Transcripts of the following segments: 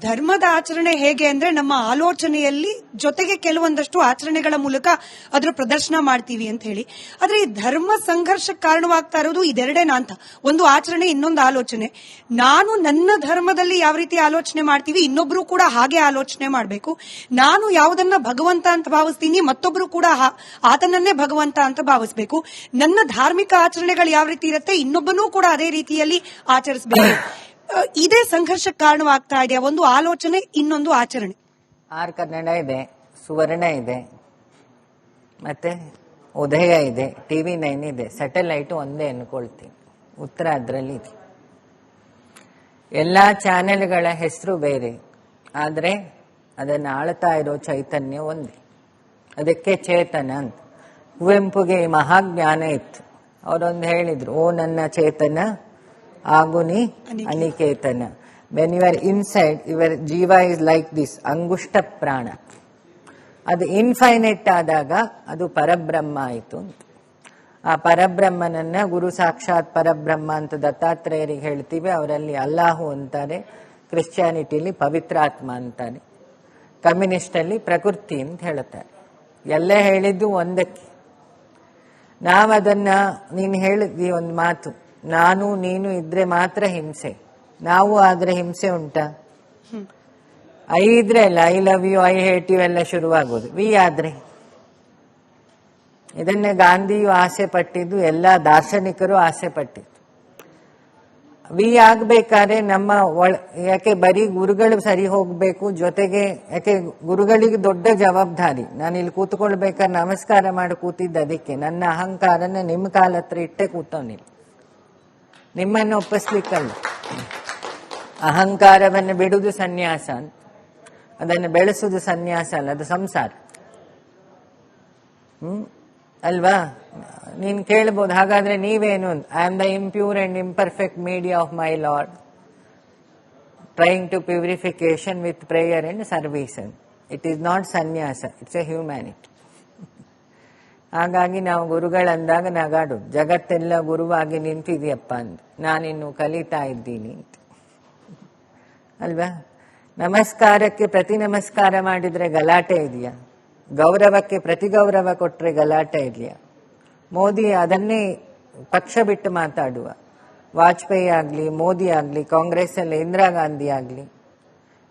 ಧರ್ಮದ ಆಚರಣೆ ಹೇಗೆ ಅಂದ್ರೆ ನಮ್ಮ ಆಲೋಚನೆಯಲ್ಲಿ ಜೊತೆಗೆ ಕೆಲವೊಂದಷ್ಟು ಆಚರಣೆಗಳ ಮೂಲಕ ಅದ್ರ ಪ್ರದರ್ಶನ ಮಾಡ್ತೀವಿ ಅಂತ ಹೇಳಿ. ಆದ್ರೆ ಈ ಧರ್ಮ ಸಂಘರ್ಷಕ್ಕೆ ಕಾರಣವಾಗ್ತಾ ಇರೋದು ಇದೆರಡೇನಾ ಅಂತ. ಒಂದು ಆಚರಣೆ, ಇನ್ನೊಂದು ಆಲೋಚನೆ. ನಾನು ನನ್ನ ಧರ್ಮದಲ್ಲಿ ಯಾವ ರೀತಿ ಆಲೋಚನೆ ಮಾಡ್ತೀವಿ, ಇನ್ನೊಬ್ರು ಕೂಡ ಹಾಗೆ ಆಲೋಚನೆ ಮಾಡಬೇಕು. ನಾನು ಯಾವುದನ್ನ ಭಗವಂತ ಅಂತ ಭಾವಿಸ್ತೀನಿ, ಮತ್ತೊಬ್ರು ಕೂಡ ಆತನನ್ನೇ ಭಗವಂತ ಅಂತ ಭಾವಿಸ್ಬೇಕು. ನನ್ನ ಧಾರ್ಮಿಕ ಆಚರಣೆಗಳು ಯಾವ ರೀತಿ ಇರುತ್ತೆ, ಇನ್ನೊಬ್ಬನೂ ಕೂಡ ಅದೇ ರೀತಿಯಲ್ಲಿ ಆಚರಿಸಬೇಕು. ಇದೇ ಸಂಘರ್ಷಕ್ಕೆ ಕಾರಣವಾಗ್ತಾ ಇದೆ. ಒಂದು ಆಲೋಚನೆ, ಇನ್ನೊಂದು ಆಚರಣೆ. ಆರ್ ಕನ್ನಡ ಇದೆ, ಸುವರ್ಣ ಇದೆ, ಮತ್ತೆ ಉದಯ ಇದೆ, TV9 ಇದೆ, ಸ್ಯಾಟಲೈಟ್ ಒಂದೇ ಅನ್ಕೊಳ್ತೀನಿ, ಉತ್ತರ ಅದರಲ್ಲಿ ಇದೆ. ಎಲ್ಲಾ ಚಾನೆಲ್ಗಳ ಹೆಸರು ಬೇರೆ, ಆದ್ರೆ ಅದನ್ನು ಆಳ್ತಾ ಇರೋ ಚೈತನ್ಯ ಒಂದೇ. ಅದಕ್ಕೆ ಚೇತನ ಅಂತ. ಕುವೆಂಪುಗೆ ಈ ಮಹಾಜ್ಞಾನ ಇತ್ತು. ಅವರೊಂದು ಹೇಳಿದ್ರು, ಓ ನನ್ನ ಚೇತನ ಆಗುನಿ ಅನಿಕೇತನ. When you are inside your ಜೀವ ಇಸ್ ಲೈಕ್ ದಿಸ್, ಅಂಗುಷ್ಟ ಪ್ರಾಣ. ಅದು ಇನ್ಫೈನೈಟ್ ಆದಾಗ ಅದು ಪರಬ್ರಹ್ಮ ಆಯಿತು ಅಂತ. ಆ ಪರಬ್ರಹ್ಮನನ್ನ ಗುರು ಸಾಕ್ಷಾತ್ ಪರಬ್ರಹ್ಮ ಅಂತ ದತ್ತಾತ್ರೇಯರಿಗೆ ಹೇಳ್ತೀವಿ. ಅವರಲ್ಲಿ ಅಲ್ಲಾಹು ಅಂತಾರೆ, ಕ್ರಿಶ್ಚಿಯಾನಿಟಿಲಿ ಪವಿತ್ರಾತ್ಮ ಅಂತಾರೆ, ಕಮ್ಯುನಿಸ್ಟ್ ಅಲ್ಲಿ ಪ್ರಕೃತಿ ಅಂತ ಹೇಳ್ತಾರೆ. ಎಲ್ಲ ಹೇಳಿದ್ದು ಒಂದಕ್ಕೆ. ನಾವದನ್ನ, ನೀನು ಹೇಳಿದ್ವಿ ಒಂದು ಮಾತು, ನಾನು ನೀನು ಇದ್ರೆ ಮಾತ್ರ ಹಿಂಸೆ, ನಾವು ಆದ್ರೆ ಹಿಂಸೆ ಉಂಟಾ? ಐ ಇದ್ರೆ ಅಲ್ಲ I love you, I hate you ಎಲ್ಲ ಶುರುವಾಗೋದು. ವಿ ಆದ್ರೆ, ಇದನ್ನೇ ಗಾಂಧಿಯು ಆಸೆ ಪಟ್ಟಿದ್ದು, ಎಲ್ಲ ದಾರ್ಶನಿಕರು ಆಸೆ ಪಟ್ಟಿದ್ದು. ವಿ ಆಗ್ಬೇಕಾದ್ರೆ ನಮ್ಮ ಯಾಕೆ ಬರೀ ಗುರುಗಳು ಸರಿ ಹೋಗ್ಬೇಕು, ಜೊತೆಗೆ ಯಾಕೆ ಗುರುಗಳಿಗೆ ದೊಡ್ಡ ಜವಾಬ್ದಾರಿ. ನಾನು ಇಲ್ಲಿ ಕೂತ್ಕೊಳ್ಬೇಕಾದ್ರೆ ನಮಸ್ಕಾರ ಮಾಡಿ ಕೂತಿದ್ದ ಅದಕ್ಕೆ. ನನ್ನ ಅಹಂಕಾರನ ನಿಮ್ಮ ಕಾಲ ಹತ್ರ ಇಟ್ಟೆ ಕೂತವನಿಲ್ಲ, ನಿಮ್ಮನ್ನು ಒಪ್ಪಿಸ್ಲಿಕ್ಕಲ್ಲ. ಅಹಂಕಾರವನ್ನು ಬಿಡುವುದು ಸನ್ಯಾಸ ಅಂತ, ಅದನ್ನು ಬೆಳೆಸುವುದು ಸನ್ಯಾಸ ಅಲ್ಲ, ಅದು ಸಂಸಾರ. ಅಲ್ವಾ? ನೀನ್ ಕೇಳ್ಬೋದು, ಹಾಗಾದ್ರೆ ನೀವೇನು? I am the impure and imperfect media of my lord, trying to purification with prayer and service. It is not sannyasa, it's a humanity. ಹಾಗಾಗಿ ನಾವು ಗುರುಗಳಂದಾಗ ನಗಾಡೋದು, ಜಗತ್ತೆಲ್ಲ ಗುರುವಾಗಿ ನಿಂತಿದೆಯಪ್ಪ ಅಂತ, ನಾನಿನ್ನು ಕಲಿತಾ ಇದ್ದೀನಿ ಅಂತ. ಅಲ್ವಾ? ನಮಸ್ಕಾರಕ್ಕೆ ಪ್ರತಿ ನಮಸ್ಕಾರ ಮಾಡಿದ್ರೆ ಗಲಾಟೆ ಇದೆಯಾ? ಗೌರವಕ್ಕೆ ಪ್ರತಿ ಗೌರವ ಕೊಟ್ರೆ ಗಲಾಟೆ ಇದೆಯಾ? ಮೋದಿ ಅದನ್ನೇ ಪಕ್ಷ ಬಿಟ್ಟು ಮಾತಾಡುವ. ವಾಜಪೇಯಿ ಆಗ್ಲಿ, ಮೋದಿ ಆಗ್ಲಿ, ಕಾಂಗ್ರೆಸ್ ಅಲ್ಲಿ ಇಂದಿರಾ ಗಾಂಧಿ ಆಗ್ಲಿ.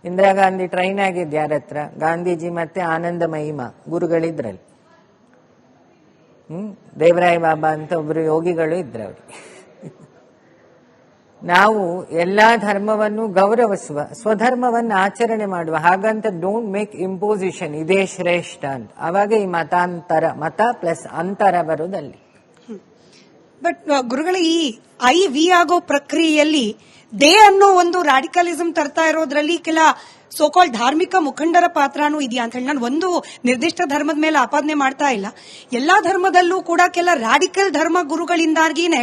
ಇಂದಿರಾ ಗಾಂಧಿ ಟ್ರೈನ್ ಆಗಿದ್ದು ಯಾರ ಹತ್ರ? ಗಾಂಧೀಜಿ ಮತ್ತೆ ಆನಂದ ಮಹಿಮಾ ಗುರುಗಳಿದ್ರಲ್ಲಿ. ದೇವರಾಯ ಬಾಬಾ ಅಂತ ಒಬ್ರು ಯೋಗಿಗಳು ಇದ್ರು ಅವ್ರಿಗೆ. ನಾವು ಎಲ್ಲಾ ಧರ್ಮವನ್ನು ಗೌರವಿಸುವ, ಸ್ವಧರ್ಮವನ್ನು ಆಚರಣೆ ಮಾಡುವ. ಹಾಗಂತ ಡೋಂಟ್ ಮೇಕ್ ಇಂಪೋಸಿಷನ್, ಇದೇ ಶ್ರೇಷ್ಠ ಅಂತ. ಅವಾಗ ಈ ಮತಾಂತರ, ಮತ ಪ್ಲಸ್ ಅಂತರ ಬರೋದಲ್ಲಿ. ಬಟ್ ಗುರುಗಳ ಈ ಐ ವಿ ಆಗೋ ಪ್ರಕ್ರಿಯೆಯಲ್ಲಿ ದೇ ಅನ್ನೋ ಒಂದು ರಾಡಿಕಲಿಸಂ ತರ್ತಾ ಇರೋದ್ರಲ್ಲಿ ಕೆಲ ಸೋಕಾಲ್ ಧಾರ್ಮಿಕ ಮುಖಂಡರ ಪಾತ್ರನೂ ಇದೆಯಾ ಅಂತ ಹೇಳಿ. ನಾನು ಒಂದು ನಿರ್ದಿಷ್ಟ ಧರ್ಮದ ಮೇಲೆ ಆಪಾದನೆ ಮಾಡ್ತಾ ಇಲ್ಲ. ಎಲ್ಲಾ ಧರ್ಮದಲ್ಲೂ ಕೂಡ ಕೆಲ ರಾಡಿಕಲ್ ಧರ್ಮ ಗುರುಗಳಿಂದಾಗಿನೇ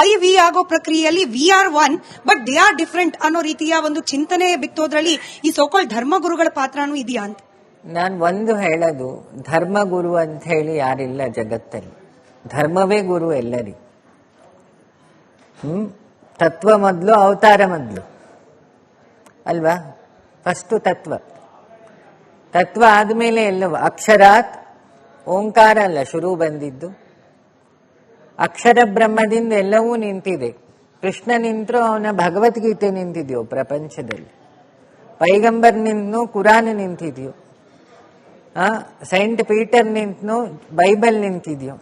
ಐ ವಿ ಆಗೋ ಪ್ರಕ್ರಿಯೆಯಲ್ಲಿ we are one but they are different ಅನ್ನೋ ರೀತಿಯ ಒಂದು ಚಿಂತನೆ ಬಿತ್ತೋದ್ರಲ್ಲಿ ಈ ಸೋಕಾಲ್ ಧರ್ಮ ಗುರುಗಳ ಪಾತ್ರನೂ ಇದೆಯಾ ಅಂತ. ನಾನು ಒಂದು ಹೇಳೋದು, ಧರ್ಮ ಗುರು ಅಂತ ಹೇಳಿ ಯಾರಿಲ್ಲ ಜಗತ್ತಲ್ಲಿ. ಧರ್ಮವೇ ಗುರು ಎಲ್ಲರಿಗೂ. ತತ್ವ ಮೊದಲು, ಅವತಾರ ಮೊದಲು ಅಲ್ವಾ? ಫಸ್ಟ್ ತತ್ವ. ತತ್ವ ಆದ್ಮೇಲೆ ಎಲ್ಲವೂ. ಅಕ್ಷರಾತ್ ಓಂಕಾರ ಅಲ್ಲ ಶುರು ಬಂದಿದ್ದು, ಅಕ್ಷರ ಬ್ರಹ್ಮದಿಂದ ಎಲ್ಲವೂ ನಿಂತಿದೆ. ಕೃಷ್ಣ ನಿಂತರೂ ಅವನ ಭಗವದ್ಗೀತೆ ನಿಂತಿದೆಯೋ ಪ್ರಪಂಚದಲ್ಲಿ, ಪೈಗಂಬರ್ ನಿಂತನೋ ಕುರಾನ್ ನಿಂತಿದೆಯೋ, ಸೈಂಟ್ ಪೀಟರ್ ನಿಂತನೋ ಬೈಬಲ್ ನಿಂತಿದೆಯೋ,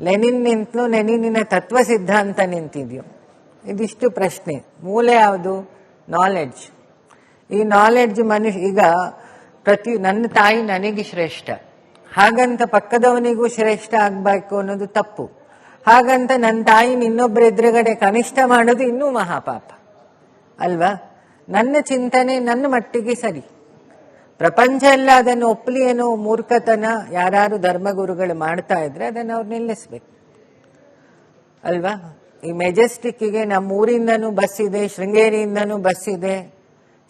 ಲೆನಿನ್ ನಿಂತನೋ ಲೆನಿನಿನ ತತ್ವ ಸಿದ್ಧಾಂತ ನಿಂತಿದೆಯೋ? ಇದಿಷ್ಟು ಪ್ರಶ್ನೆ. ಮೂಲ ಯಾವುದು? ನಾಲೆಡ್ಜ್. ಈ ನಾಲೆಡ್ಜ್ ಮನುಷ್ಯ ಈಗ ನನ್ನ ತಾಯಿ ನನಗೆ ಶ್ರೇಷ್ಠ, ಹಾಗಂತ ಪಕ್ಕದವನಿಗೂ ಶ್ರೇಷ್ಠ ಆಗ್ಬೇಕು ಅನ್ನೋದು ತಪ್ಪು. ಹಾಗಂತ ನನ್ನ ತಾಯಿ ಇನ್ನೊಬ್ಬರ ಎದುರುಗಡೆ ಕನಿಷ್ಠ ಮಾಡೋದು ಇನ್ನೂ ಮಹಾಪಾಪ ಅಲ್ವಾ? ನನ್ನ ಚಿಂತನೆ ನನ್ನ ಮಟ್ಟಿಗೆ ಸರಿ. ಪ್ರಪಂಚ ಎಲ್ಲ ಅದನ್ನು ಒಪ್ಪಲಿ ಏನೋ ಮೂರ್ಖತನ ಯಾರು ಧರ್ಮಗುರುಗಳು ಮಾಡ್ತಾ ಇದ್ರೆ ಅದನ್ನು ಅವ್ರು ನಿಲ್ಲಿಸ್ಬೇಕು ಅಲ್ವಾ? ಈ ಮೆಜೆಸ್ಟಿಕ್ಗೆ ನಮ್ಮ ಊರಿಂದನೂ ಬಸ್ ಇದೆ, ಶೃಂಗೇರಿಯಿಂದನೂ ಬಸ್ ಇದೆ,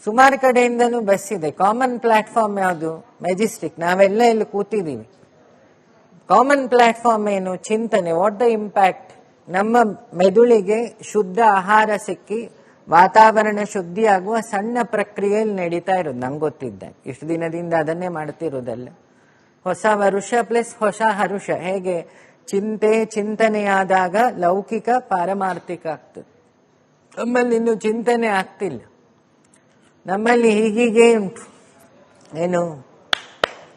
ಸುಮಾರು ಕಡೆಯಿಂದನೂ ಬಸ್ ಇದೆ. ಕಾಮನ್ ಪ್ಲಾಟ್ಫಾರ್ಮ್ ಯಾವುದು? ಮೆಜೆಸ್ಟಿಕ್. ನಾವೆಲ್ಲ ಇಲ್ಲಿ ಕೂತಿದ್ದೀವಿ. ಕಾಮನ್ ಪ್ಲಾಟ್ಫಾರ್ಮ್ ಏನು? ಚಿಂತನೆ. What the impact? ನಮ್ಮ ಮೆದುಳಿಗೆ ಶುದ್ಧ ಆಹಾರ ಸಿಕ್ಕಿ ವಾತಾವರಣ ಶುದ್ಧಿ ಆಗುವ ಸಣ್ಣ ಪ್ರಕ್ರಿಯೆಯಲ್ಲಿ ನಡೀತಾ ಇರೋದು. ನಂಗೆ ಗೊತ್ತಿದ್ದ ಇಷ್ಟು ದಿನದಿಂದ ಅದನ್ನೇ ಮಾಡ್ತಿರೋದಲ್ಲ. ಹೊಸ ವರುಷ ಪ್ಲಸ್ ಹೊಸ ಹರುಷ. ಹೇಗೆ ಚಿಂತನೆಯಾದಾಗ ಲೌಕಿಕ ಪಾರಮಾರ್ಥಿಕ ಆಗ್ತದೆ. ನಮ್ಮಲ್ಲಿ ಇನ್ನು ಚಿಂತನೆ ಆಗ್ತಿಲ್ಲ. ನಮ್ಮಲ್ಲಿ ಹೀಗೆ ಉಂಟು. ಏನು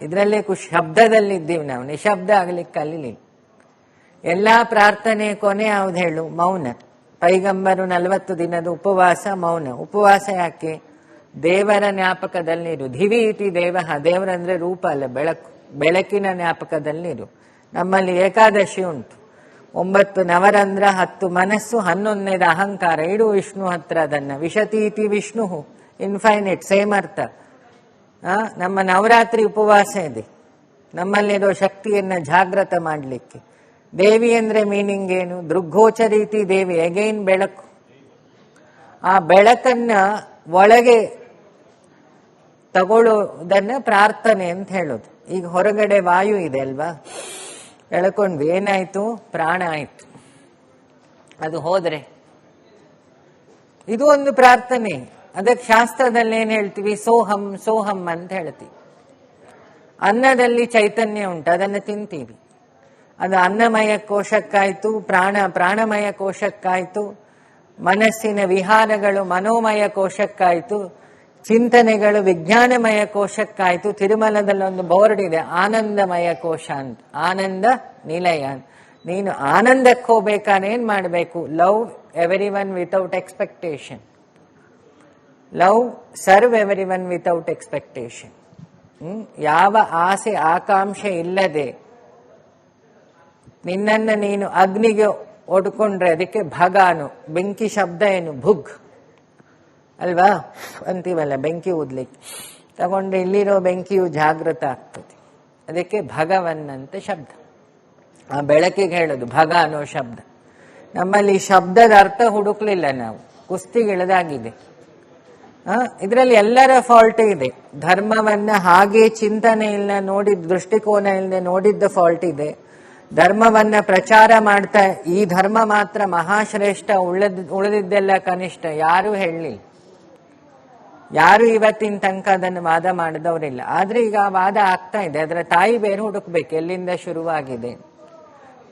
ಇದರಲ್ಲೇ ಶಬ್ದದಲ್ಲಿದ್ದೀವಿ ನಾವು. ನಿಶಬ್ದ ಆಗ್ಲಿಕ್ಕೆ ಕಲೀಲಿಲ್ಲ. ಎಲ್ಲಾ ಪ್ರಾರ್ಥನೆ ಕೊನೆ ಯಾವ್ದು ಹೇಳು? ಮೌನ. ಪೈಗಂಬರು 40 ದಿನದ ಉಪವಾಸ ಮೌನ. ಉಪವಾಸ ಯಾಕೆ? ದೇವರ ಜ್ಞಾಪಕದಲ್ಲಿರು. ಧಿವಿ ಇತಿ ದೇವ. ದೇವರಂದ್ರೆ ರೂಪ ಅಲ್ಲ, ಬೆಳಕು. ಬೆಳಕಿನ ಜ್ಞಾಪಕದಲ್ಲಿರು. ನಮ್ಮಲ್ಲಿ ಏಕಾದಶಿ ಉಂಟು. 9 ನವರಂಧ್ರ, 10 ಮನಸ್ಸು, 11ನೇದು ಅಹಂಕಾರ. ಇಡು ವಿಷ್ಣು ಹತ್ರ ಅದನ್ನ. ವಿಶತೀತಿ ವಿಷ್ಣು ಇನ್ಫೈನೈಟ್, ಸೇಮ್ ಅರ್ಥ. ನಮ್ಮ ನವರಾತ್ರಿ ಉಪವಾಸ ಇದೆ. ನಮ್ಮಲ್ಲಿರೋ ಶಕ್ತಿಯನ್ನ ಜಾಗೃತ ಮಾಡಲಿಕ್ಕೆ. ದೇವಿ ಅಂದ್ರೆ ಮೀನಿಂಗ್ ಏನು? ದೃಗ್ಗೋಚರೀತಿ ದೇವಿ, ಅಗೈನ್ ಬೆಳಕು. ಆ ಬೆಳಕನ್ನ ಒಳಗೆ ತಗೊಳ್ಳೋದನ್ನ ಪ್ರಾರ್ಥನೆ ಅಂತ ಹೇಳೋದು. ಈಗ ಹೊರಗಡೆ ವಾಯು ಇದೆ ಅಲ್ವಾ, ಎಳ್ಕೊಂಡ್ವಿ, ಏನಾಯ್ತು? ಪ್ರಾಣ ಆಯ್ತು. ಅದು ಹೋದ್ರೆ ಇದು ಒಂದು ಪ್ರಾರ್ಥನೆ. ಅದಕ್ಕೆ ಶಾಸ್ತ್ರದಲ್ಲಿ ಏನ್ ಹೇಳ್ತೀವಿ? ಸೋಹಂ ಸೋಹಂ ಅಂತ ಹೇಳ್ತೀವಿ. ಅನ್ನದಲ್ಲಿ ಚೈತನ್ಯ ಉಂಟು, ಅದನ್ನು ತಿಂತೀವಿ. ಅದು ಅನ್ನಮಯ ಕೋಶಕ್ಕಾಯ್ತು, ಪ್ರಾಣಮಯ ಕೋಶಕ್ಕಾಯ್ತು, ಮನಸ್ಸಿನ ವಿಹಾರಗಳು ಮನೋಮಯ ಕೋಶಕ್ಕಾಯ್ತು, ಚಿಂತನೆಗಳು ವಿಜ್ಞಾನಮಯ ಕೋಶಕ್ಕಾಯ್ತು. ತಿರುಮಲದಲ್ಲಿ ಒಂದು ಬೋರ್ಡ್ ಇದೆ, ಆನಂದಮಯ ಕೋಶ ಅಂತ, ಆನಂದ ನಿಲಯ. ನೀನು ಆನಂದಕ್ಕೆ ಹೋಗ್ಬೇಕಾದ್ರೆ ಏನ್ ಮಾಡಬೇಕು? Love every one without expectation. Love serve every one without expectation. ಯಾವ ಆಸೆ ಆಕಾಂಕ್ಷೆ ಇಲ್ಲದೆ ನಿನ್ನನ್ನು ನೀನು ಅಗ್ನಿಗೆ ಒಡ್ಕೊಂಡ್ರೆ ಅದಕ್ಕೆ ಭಗಾನು. ಬೆಂಕಿ ಶಬ್ದ ಏನು? ಭುಗ್ ಅಲ್ವಾ ಅಂತೀವಲ್ಲ, ಬೆಂಕಿ ಊದ್ಲಿಕ್ಕೆ ತಗೊಂಡ್ರೆ ಇಲ್ಲಿರೋ ಬೆಂಕಿಯು ಜಾಗೃತ ಆಗ್ತದೆ. ಅದಕ್ಕೆ ಭಗವನ್ ಅಂತ ಶಬ್ದ. ಆ ಬೆಳಕಿಗೆ ಹೇಳೋದು ಭಗ ಅನ್ನೋ ಶಬ್ದ. ನಮ್ಮಲ್ಲಿ ಶಬ್ದದ ಅರ್ಥ ಹುಡುಕ್ಲಿಲ್ಲ ನಾವು, ಕುಸ್ತಿಗಿಳಿದಾಗಿದೆ. ಇದರಲ್ಲಿ ಎಲ್ಲರ ಫಾಲ್ಟ್ ಇದೆ. ಧರ್ಮವನ್ನ ಹಾಗೆ ಚಿಂತನೆ ಇಲ್ಲ ನೋಡಿದ, ದೃಷ್ಟಿಕೋನ ಇಲ್ಲದೆ ನೋಡಿದ್ದ ಫಾಲ್ಟ್ ಇದೆ. ಧರ್ಮವನ್ನ ಪ್ರಚಾರ ಮಾಡ್ತಾ ಈ ಧರ್ಮ ಮಾತ್ರ ಮಹಾಶ್ರೇಷ್ಠ, ಉಳಿದಿದ್ದೆಲ್ಲ ಕನಿಷ್ಠ ಯಾರು ಹೇಳಲಿಲ್ಲ. ಯಾರು ಇವತ್ತಿನ ತನಕ ಅದನ್ನು ವಾದ ಮಾಡಿದವರಿಲ್ಲ. ಆದ್ರೆ ಈಗ ಆ ವಾದ ಆಗ್ತಾ ಇದೆ. ಅದರ ತಾಯಿ ಬೇರೆ ಹುಡುಕ್ಬೇಕು, ಎಲ್ಲಿಂದ ಶುರುವಾಗಿದೆ.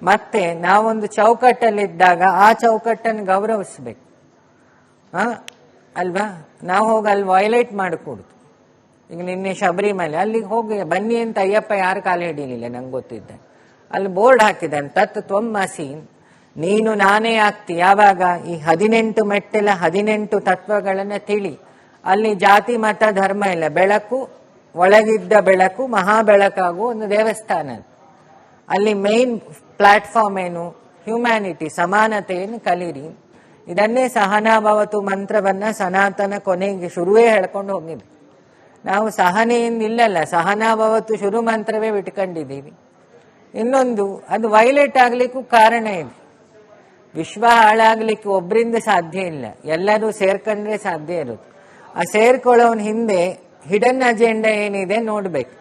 ಮತ್ತೆ ನಾವೊಂದು ಚೌಕಟ್ಟಲ್ಲಿದ್ದಾಗ ಆ ಚೌಕಟ್ಟನ್ನು ಗೌರವಿಸ್ಬೇಕು. ಅಲ್ವಾ? ನಾವು ಹೋಗಿ ಅಲ್ಲಿ ವೈಲೇಟ್ ಮಾಡಿಕೊಡುದು. ಈಗ ನಿನ್ನೆ ಶಬರಿಮಲೆ ಅಲ್ಲಿಗೆ ಹೋಗಿ ಬನ್ನಿ ಅಂತ ಅಯ್ಯಪ್ಪ ಯಾರು ಕಾಲು ಹಿಡಿಲಿಲ್ಲ, ನಂಗೆ ಗೊತ್ತಿದ್ದ. ಅಲ್ಲಿ ಬೋರ್ಡ್ ಹಾಕಿದ್ದಾನೆ, ತತ್ ತ್ವಮ್ಮಸಿ, ನೀನು ನಾನೇ ಆಗ್ತಿ. ಯಾವಾಗ? ಈ 18 ಮೆಟ್ಟಲ 18 ತತ್ವಗಳನ್ನ ತಿಳಿ. ಅಲ್ಲಿ ಜಾತಿ ಮತ ಧರ್ಮ ಇಲ್ಲ. ಬೆಳಕು, ಒಳಗಿದ್ದ ಬೆಳಕು ಮಹಾ ಬೆಳಕಾಗು ಒಂದು ದೇವಸ್ಥಾನ. ಅಲ್ಲಿ ಮೇನ್ ಪ್ಲಾಟ್ಫಾರ್ಮ್ ಏನು? ಹ್ಯುಮ್ಯಾನಿಟಿ, ಸಮಾನತೆಯನ್ನು ಕಲೀರಿ. ಇದನ್ನೇ ಸಹನಾಭವತು ಮಂತ್ರವನ್ನ ಸನಾತನ ಕೊನೆಗೆ ಶುರುವೇ ಹೇಳ್ಕೊಂಡು ಹೋಗಿದ್ವಿ. ನಾವು ಸಹನೆಯಿಂದ ಇಲ್ಲಲ್ಲ, ಸಹನಾಭವತು ಶುರು ಮಂತ್ರವೇ ಬಿಟ್ಕೊಂಡಿದ್ದೀವಿ. ಇನ್ನೊಂದು, ಅದು ವೈಲೇಟ್ ಆಗ್ಲಿಕ್ಕೂ ಕಾರಣ ಇದೆ. ವಿಶ್ವ ಹಾಳಾಗ್ಲಿಕ್ಕೆ ಒಬ್ಬರಿಂದ ಸಾಧ್ಯ ಇಲ್ಲ, ಎಲ್ಲರೂ ಸೇರ್ಕೊಂಡ್ರೆ ಸಾಧ್ಯ ಇರೋದು. ಆ ಸೇರ್ಕೊಳ್ಳೋನ್ ಹಿಂದೆ ಹಿಡನ್ ಅಜೆಂಡಾ ಏನಿದೆ ನೋಡ್ಬೇಕು.